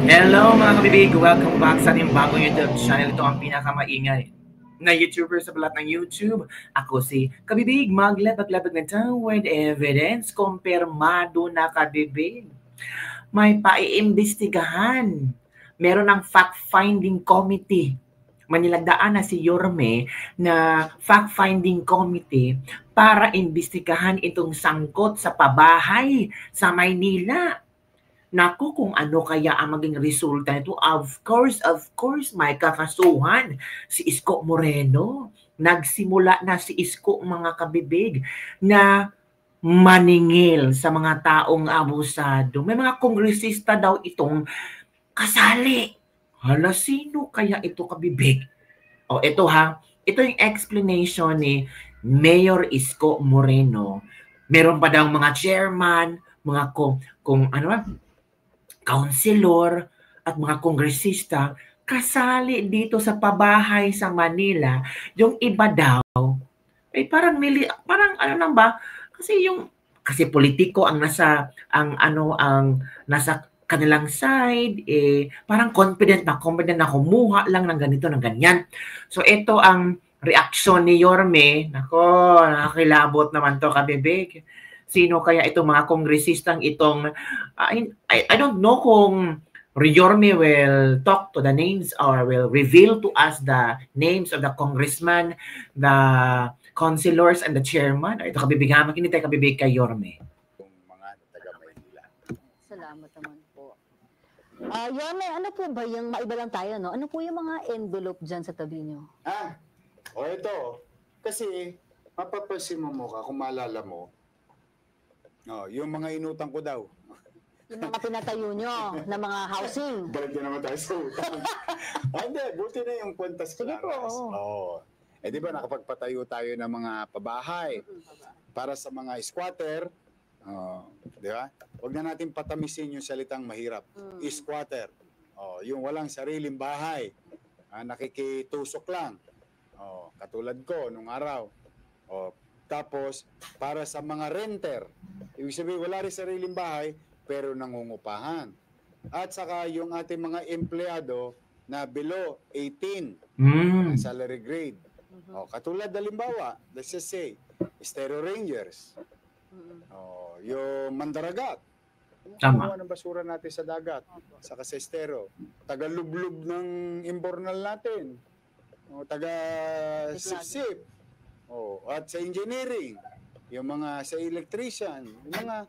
Hello mga kabibig! Welcome back sa ating bagong YouTube channel. Ito ang pinakamaingay na YouTuber sa balat ng YouTube. Ako si Kabibig, maglabag-labag na tayo with evidence. Kumpirmado na kabibig. May paiimbestigahan. Meron ng fact-finding committee. Manilagdaan na si Yorme na fact-finding committee para imbestigahan itong sangkot sa pabahay sa Maynila. Naku, kung ano kaya ang maging resulta nito. Of course, may kakasuhan si Isko Moreno. Nagsimula na si Isko, mga kabibig, na maningil sa mga taong abusado. May mga kongresista daw itong kasali. Hala, sino kaya ito, kabibig? O, ito ha. Ito yung explanation ni Mayor Isko Moreno. Meron pa daw mga chairman, mga kung ano ba, councilor at mga kongresista kasali dito sa pabahay sa Manila. Yung iba daw ay parang ano lang ba, kasi politiko ang nasa nasa kanilang side, parang confident na kumuha lang ng ganito, ng ganyan. So ito ang reaksyon ni Yorme. Nako, nakakilabot naman to, kabibig. Sino kaya itong mga kongresistang itong I don't know kung Yorme will talk to the names or will reveal to us the names of the congressman, the councilors, and the chairman. Ito, kabibig, makinig tayo, kabibig, kay Yorme. Mga taga Maynila. Salamat naman po. Yorme, ano po ba yung maiba lang tayo, no? Ano po yung mga envelope dyan sa tabi nyo? Ito. Kasi, mapapansin mo ka, kung maalala mo, yung mga inutang ko daw. Yung mga pinatayo nyo na mga housing. Balik na naman tayo sa utang. Hindi, buti na yung kwenta sa Sige Claras. po. Di ba nakapagpatayo tayo ng mga pabahay para sa mga squatter. Di ba? Huwag na natin patamisin yung salitang mahirap. Squatter. Yung walang sariling bahay. Nakikitusok lang. Katulad ko nung araw. Tapos, para sa mga renter, ibig sabihin, wala rin sariling bahay, pero nangungupahan. At saka yung ating mga empleyado na below 18 ang salary grade. Katulad, halimbawa, let's just say, Estero Rangers, yung Mandaragat, kumukuha ng basura natin sa dagat, saka sa Estero, taga-lublub ng imbornal natin, taga-sip-sip, at sa engineering, yung mga sa electrician, yung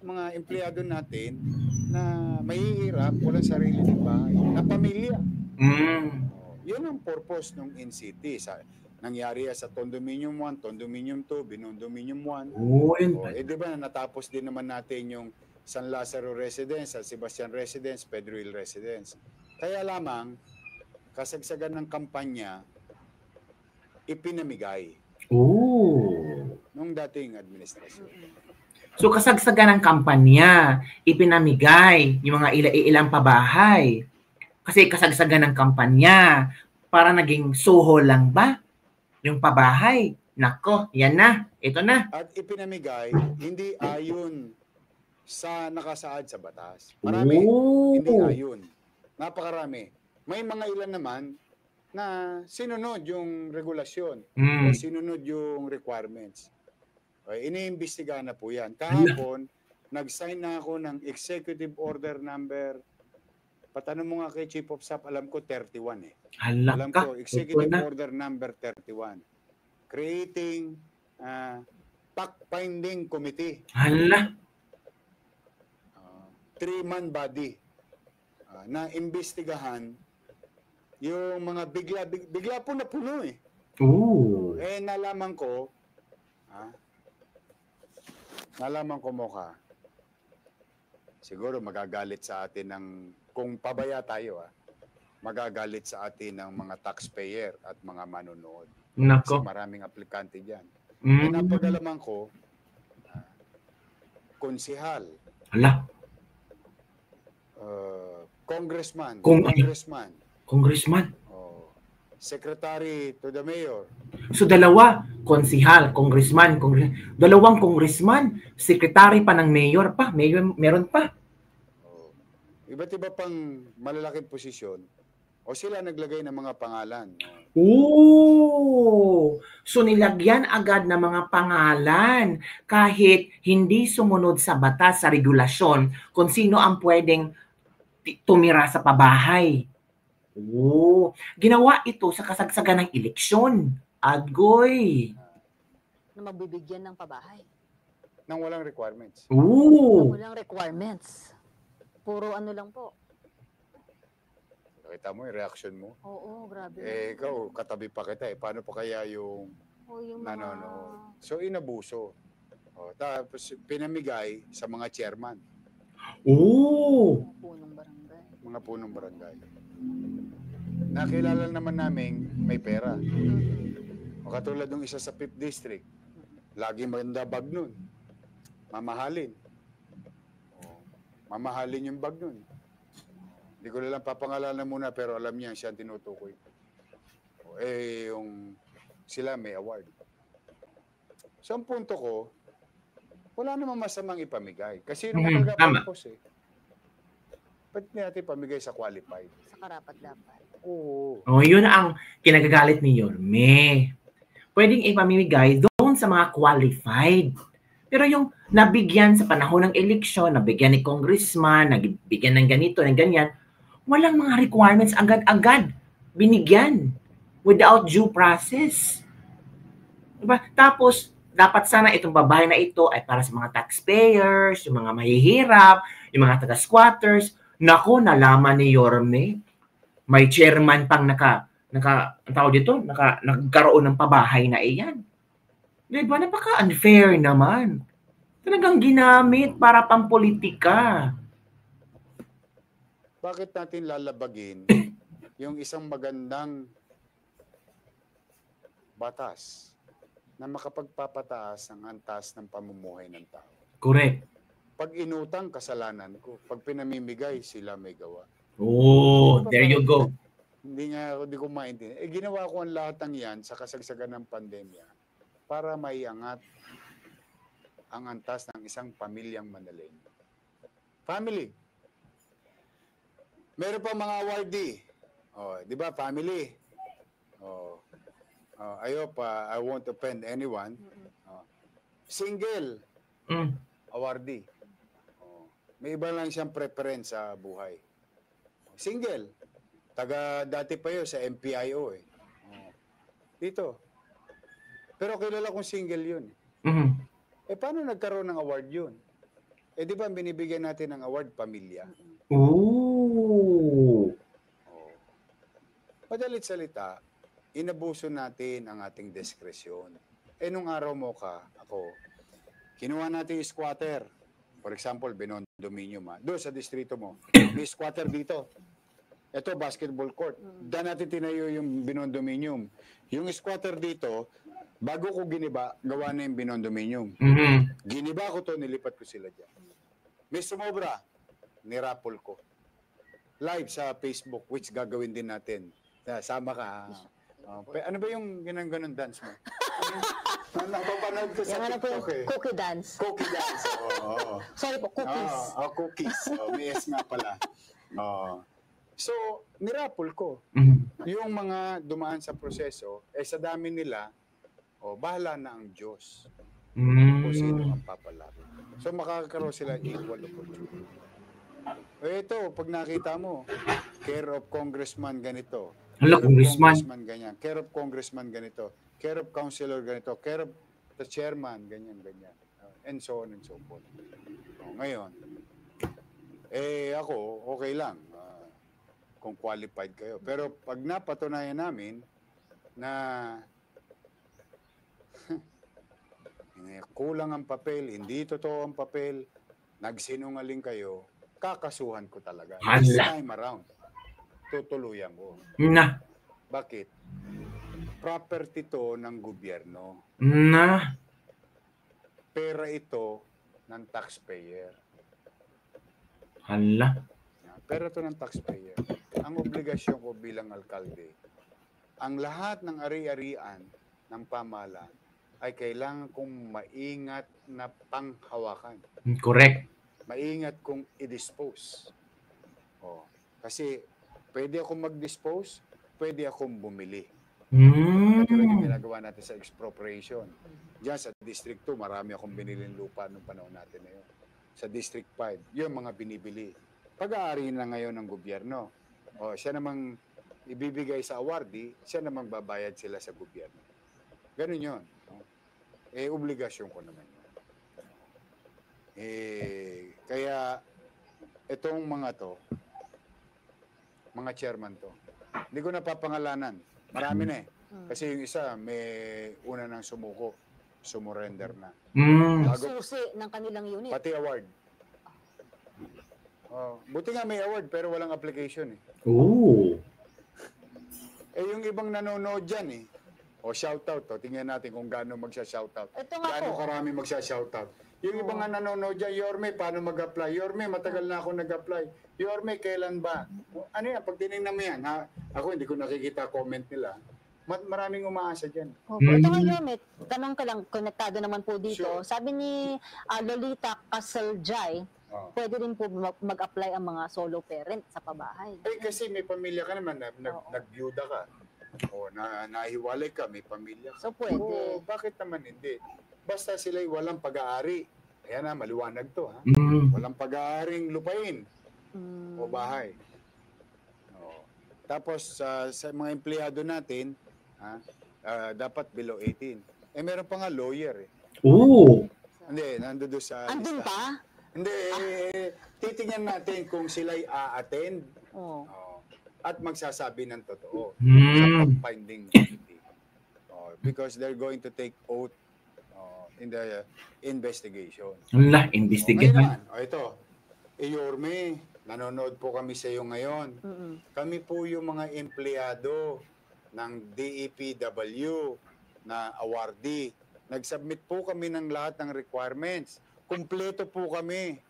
mga empleyado natin na mahihirap, walang sarili ng bahay, na pamilya. Yun ang purpose ng NCT. Nangyari sa Condominium 1, Condominium 2, Binondominium 1. Di ba natapos din naman natin yung San Lazaro Residence, San Sebastian Residence, Pedro Hill Residence. Kaya lamang, kasagsagan ng kampanya, ipinamigay. Nung dating administrasyon. So kasagsagan ng kampanya, ipinamigay yung mga ilang pabahay. Kasi kasagsagan ng kampanya, para naging suho lang ba yung pabahay? Nako, yan na, ito na. At ipinamigay, hindi ayon sa nakasaad sa batas. Marami, hindi ayon. Napakarami. May mga ilan naman na sinunod yung regulasyon o sinunod yung requirements. Iniimbestigahan na po yan. Kahapon, nag-sign na ako ng executive order number, patanong mo nga kay Chief of Staff, alam ko 31 Alam ko, executive order number 31. Creating fact-finding committee. 3-man body na imbestigahan yung mga bigla po na puno nalaman ko Mocha, siguro magagalit sa atin kung pabaya tayo magagalit sa atin ng mga taxpayer at mga manonood. Kasi maraming aplikante dyan. Napagalaman ko, konsihal, congressman, secretary to the mayor. So dalawa, konsihal, congressman, dalawang congressman, secretary pa ng mayor pa, meron pa. iba't iba pang malalaking posisyon, o sila naglagay ng mga pangalan. So nilagyan agad ng mga pangalan kahit hindi sumunod sa batas, sa regulasyon, kung sino ang pwedeng tumira sa pabahay. Ginawa ito sa kasagsagan ng eleksyon. Agoy. Na magbibigyan ng pabahay. Nang walang requirements. Na walang requirements. Puro ano lang po. Nakita mo yung reaction mo? Oo, grabe. Ikaw, katabi pa kita Paano pa kaya yung yung nanonood? So, inabuso. Tapos, pinamigay sa mga chairman. Punong barangay. Mga punong barangay. Nakilala naman namin may pera. O katulad ng isa sa 5th District, lagi maganda bag nun. Mamahalin. Mamahalin yung bag nun. Hindi ko lang papangalanan muna pero alam niya siya ang tinutukoy. Sila may award. So ang punto ko, wala namang masamang ipamigay. Kasi yung purpose ba't natin pamigay sa qualified? Sa karapat-dapat. Oo. Yun ang kinagagalit ni Yorme. Pwedeng ipamimigay doon sa mga qualified. Pero yung nabigyan sa panahon ng eleksyon, nabigyan ni congressman, nabigyan ng ganito, ng ganyan, walang mga requirements, agad-agad binigyan without due process. Diba? Tapos, dapat sana itong babae na ito ay para sa mga taxpayers, yung mga mahihirap, yung mga taga-squatters. Naku, nalaman ni Yorme, may chairman pang nagkaroon ng pabahay na iyan. Diba? Napaka-unfair naman. Talagang ginamit para pampolitika. Bakit natin lalabagin yung isang magandang batas na makapagpapataas ang antas ng pamumuhay ng tao? Correct. Pag inutang, kasalanan ko. Pag pinamimigay, sila may gawa. There you go. Hindi ko maintindihan. Ginawa ko ang lahat ng yan sa kasagsagan ng pandemya para maiangat ang antas ng isang pamilyang Manaleño. Family. Meron pa mga awardee. Di ba, family? I won't offend anyone. Single. Awardee. May iba lang siyang preference sa buhay. Single. Dati pa yun sa MPIO Dito. Pero kilala kong single yun. Paano nagkaroon ng award yun? Di ba binibigyan natin ng award pamilya? Madalit salita, inabuso natin ang ating diskresyon. Nung araw mo ako, kinuha natin yung squatter. For example, binondominium doon sa distrito mo. May squatter dito. Ito, basketball court. Doon natin tinayo yung binondominium. Yung squatter dito, bago ko giniba, gawa na yung binondominium. Giniba ko to, nilipat ko sila dyan. May sumobra, nirapol ko. Live sa Facebook, which gagawin din natin. Sama ka. Ano ba yung ganun dance mo? Napapanood ko sa TikTok Cookie dance. Cookie dance. Sorry po, cookies. Cookies. May S nga pala. So, nirapol ko. Yung mga dumaan sa proseso, sa dami nila, bahala na ang Diyos. Kung sino ang papalapit. So, makakaroon sila equal opportunity. Ito, pag nakita mo, care of congressman ganito. Congressman ganyan. Care of congressman ganito. Care of councilor ganito. Care of the chairman, ganyan. And so on and so forth. Ngayon, ako, okay lang. Kung qualified kayo. Pero pag napatunayan namin na kulang ang papel, hindi totoo ang papel, nagsinungaling kayo, kakasuhan ko talaga. This time around, tutuluyan ko. Bakit? Property to ng gobyerno. Pera ito ng taxpayer. Pera to ng taxpayer. Ang obligasyon ko bilang alkalde, ang lahat ng ari-arian ng pamahalaan ay kailangan kong maingat na panghawakan. Correct. Maingat kong i-dispose. Kasi pwede akong mag-dispose, pwede akong bumili. Mm. Katulad yung ginagawa natin sa expropriation. Diyan sa District 2, marami akong biniling lupa nung panahon natin na yun. Sa District 5, yung mga binibili. Pag-aari na ngayon ng gobyerno. O, siya namang ibibigay sa awardee, siya namang babayad sila sa gobyerno. Ganun yun. No? Obligasyon ko naman yun. Kaya, itong mga to, mga chairman to, hindi ko napapangalanan. Marami na eh. Kasi yung isa, may una nang sumuko. Sumurrender na. Susi ng kanilang unit. Pati award. Buti nga may award pero walang application eh. Oh. Yung ibang nanonood dyan eh. Shoutout to. Tingnan natin kung gaano magsha-shoutout. Ito nga Gaano po. karami magsha-shoutout. Yung ibang nga nanonood dyan, Yorme, paano mag-apply? Yorme, matagal na ako nag-apply. Yorme, kailan ba? Ano yan? Pag tinignan mo yan, ha? Ako hindi ko nakikita comment nila. Maraming umaasa dyan. Ito nga, Yomit, tanong ka lang, konektado naman po dito. Sure. Sabi ni Lolita Casaljay, pwede rin po mag-apply ang mga solo parent sa pabahay. Kasi may pamilya ka naman, nag-byuda ka. Nahiwalay ka, may pamilya ka. So, pwede. Bakit naman hindi? Basta sila'y walang pag-aari. Ayan na, maliwanag to. Ha? Walang pag-aaring lupain o bahay. Tapos, sa mga empleyado natin, dapat below 18. Meron pa nga lawyer eh. Oo. Hindi, nandun sa Andun lista. pa? Hindi, titingnan natin kung sila'y a-attend at magsasabi ng totoo sa pag-finding committee. Because they're going to take oath in the investigation. Wala, investigation. Ito, Yorme, nanonood po kami sa iyo ngayon. Kami po yung mga empleyado ng DEPW na awardee. Nag-submit po kami ng lahat ng requirements. Kumpleto po kami.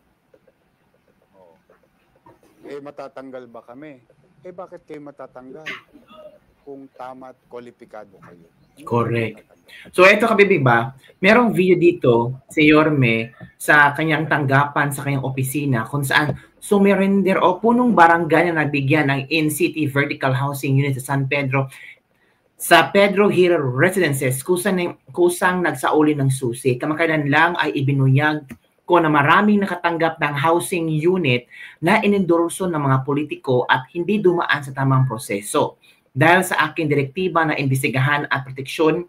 Matatanggal ba kami? Bakit kayo matatanggal? Kung tama at kwalipikado kayo. Correct. So ito kabibig ba, merong video dito si Yorme sa kanyang tanggapan sa kanyang opisina kung saan sumurrender o punong barangay na nabigyan ng in-city vertical housing unit sa San Pedro sa Pedro Hill Residences kusang nagsauli ng susi. Kamakailan lang ay ibinunyag ko na maraming nakatanggap ng housing unit na inendorso ng mga politiko at hindi dumaan sa tamang proseso. Dahil sa aking direktiba na imbestigahan at proteksyon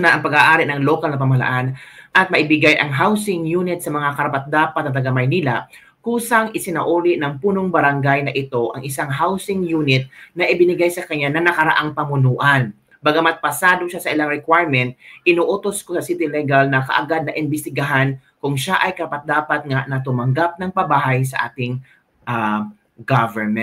na ang pag-aari ng lokal na pamahalaan at maibigay ang housing unit sa mga karapat-dapat na taga Maynila, kusang isinauli ng punong barangay na ito ang isang housing unit na ibinigay sa kanya na nakaraang pamunuan. Bagamat pasado siya sa ilang requirement, inuutos ko sa City Legal na kaagad na imbestigahan kung siya ay karapat-dapat nga na tumanggap ng pabahay sa ating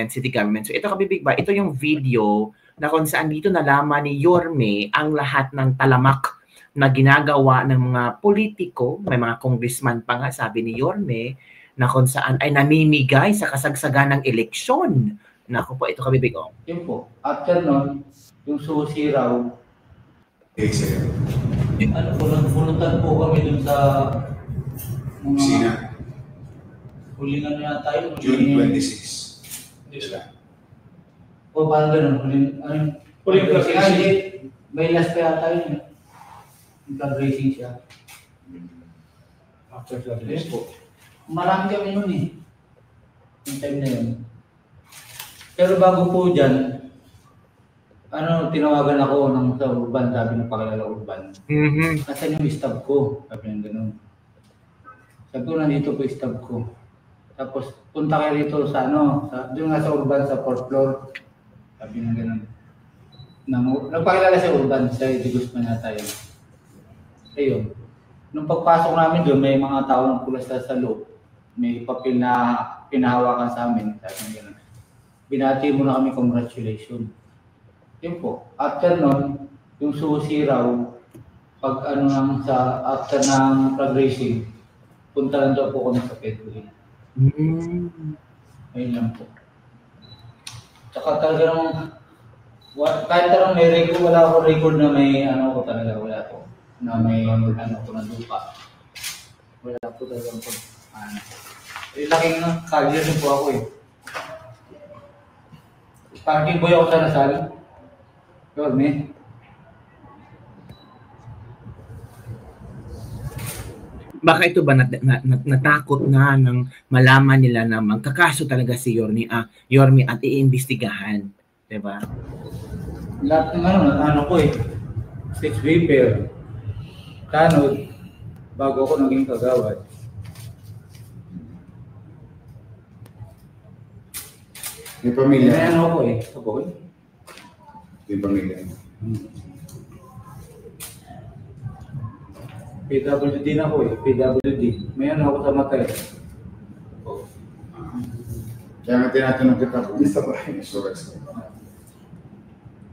city government. So ito kabibig ba, ito yung video na kung saan dito nalaman ni Yorme ang lahat ng talamak na ginagawa ng mga politiko, may mga congressman pa nga sabi ni Yorme, na kung saan ay namimigay sa kasagsagan ng eleksyon. Naku po, ito kabibig o. Yun po. After nun, yung susi raw, punutan po kami dun sa Sina? hulingan na tayo. June 26. O parang ganun, huling graduation. May last pa yata yun. Nag-racing siya. After graduation po. Marami kami nun eh. Yung time na yun. Pero bago po dyan, tinawagan ako sa urban, sabi ng pakilala urban. Asan yung stab ko? Sabi ng ganun. Sabi ko, nandito po yung stab ko. Tapos, punta kayo rito sa doon nga sa urban, sa 4th floor. Sabi ng ganun. Nagpakilala sa urban, sa Di Guzman yata yun. Ayun. Nung pagpasok namin doon, may mga tao ng pulas sa loob. May papel na pinahawakan sa amin. Sabi ng ganun. Binati mo na kami, congratulations. Yun po. After nun, yung susi raw, pag after ng flag racing, punta lang daw po kami sa Pedro Hill. Ayun lang po. Tsaka talagang, kahit tarang may record, wala akong record na may wala po. Na may ko na lupa. Wala po talagang po. Laking career din po ako eh. Parking boy ako sa Lasal. Yorme. Baka ito ba natakot na nang malaman nila na magkakaso talaga si Yorme at iimbestigahan, 'di ba? Lahat ng ano ko eh. Stage vapor. Tanod. Bago ako naging kagawad. May pamilya. May ano ko eh. Saboy. May pamilya. PWD na ko eh. PWD. May ano ako sa mata eh. Kaya nga tinatanong kita kung isa ba yung insurance ko.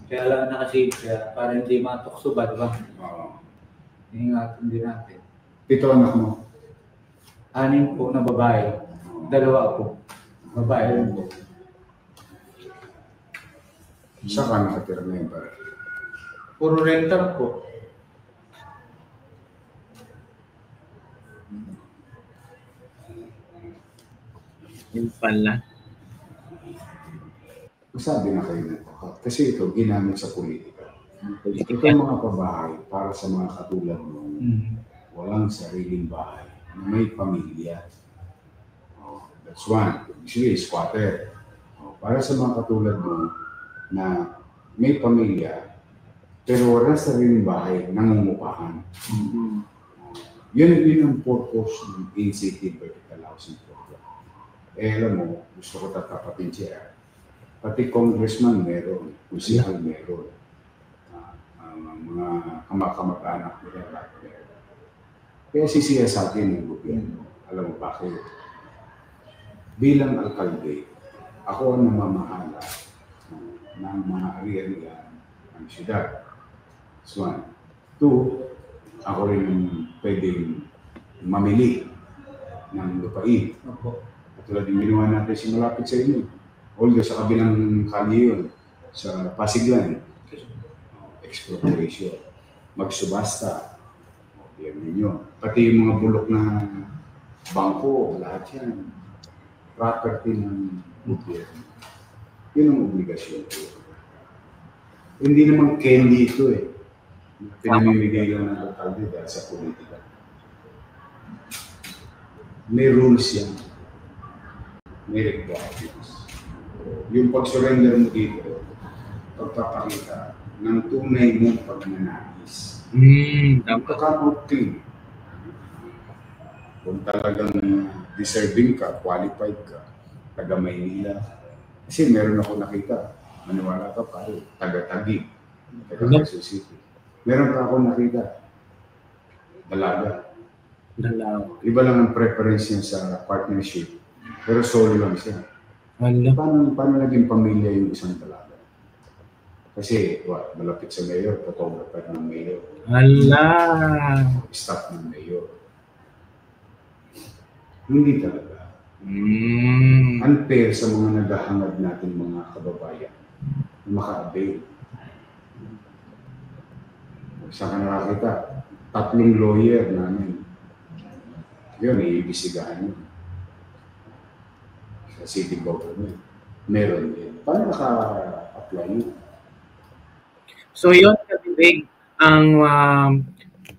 Kaya lang nakasave siya para hindi matukso ba, diba? Oo. Ingatan din natin. 7 anak mo. 6 po na babae. 2 ako. Babae rin po. Saan ka nakatira ngayon ba? Puro rental po. Yung pala. Masabi na kayo ng tapat. Kasi ito, ginamit sa politika. Ito ang mga pabahay para sa mga katulad mo. Walang sariling bahay. May pamilya. That's one. Usually, squatter. Para sa mga katulad mo na may pamilya, pero wala sariling bahay, nangungupahan. Yun ang purpose ng Incentive Vertical Housing Program. Alam mo, gusto ko tatapatin siya. Pati congressman meron, kusihal meron. Mga kamag-anak nila lahat meron. Kaya sisiya sa atin ng gobyerno. Alam mo bakit? Bilang alkalde, ako ang namamahala ng mga ari-arian ng siyudad. That's one. 2, ako rin ang pwedeng mamili ng lupain. Katulad yung ginawa natin si malapit sa inyo. Although sa kabilang kalye yun, sa Pasiglan, expropriation, magsubasta, yan ninyo. Pati yung mga bulok na bangko, lahat yan, property ng gobyerno. Yun ang obligasyon ko. Hindi naman candy ito eh. Pinamimigay lang ng alkalde dahil sa politika. May rules yan. May requirements. Yung pag-surrender mo dito, pagpapakita ng tunay mong pagnanais. Pagkakauting. Kung talagang deserving ka, qualified ka, taga Maynila. Kasi meron ako nakita, maniwala ka pa, taga-Taguig, taga-Quezon City. Meron pa ako nakita, dalaga. Iba lang ang preference niya sa partnership, pero solo lang siya. Paano naging pamilya yung isang dalaga? Kasi, malapit sa mayor, photographer ng mayor. Staff ng mayor. Hindi talaga. Unfair sa mga naghahangad natin mga kababayan na maka-avail. Saan ka nakakita? 3 lawyer namin. Yun, iibisigahan yun. Sa city government. Meron din. Paano naka-apply yun? So yun, Kabibig, ang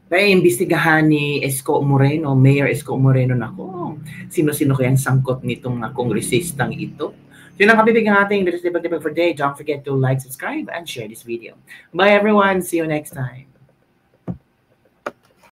naiimbestigahan ni Isko Moreno, Mayor Isko Moreno na ko. Sino-sino kayang sangkot nitong kongresistang ito? Yun ang Kabibig ng ating Legislative for today. Don't forget to like, subscribe, and share this video. Bye everyone. See you next time.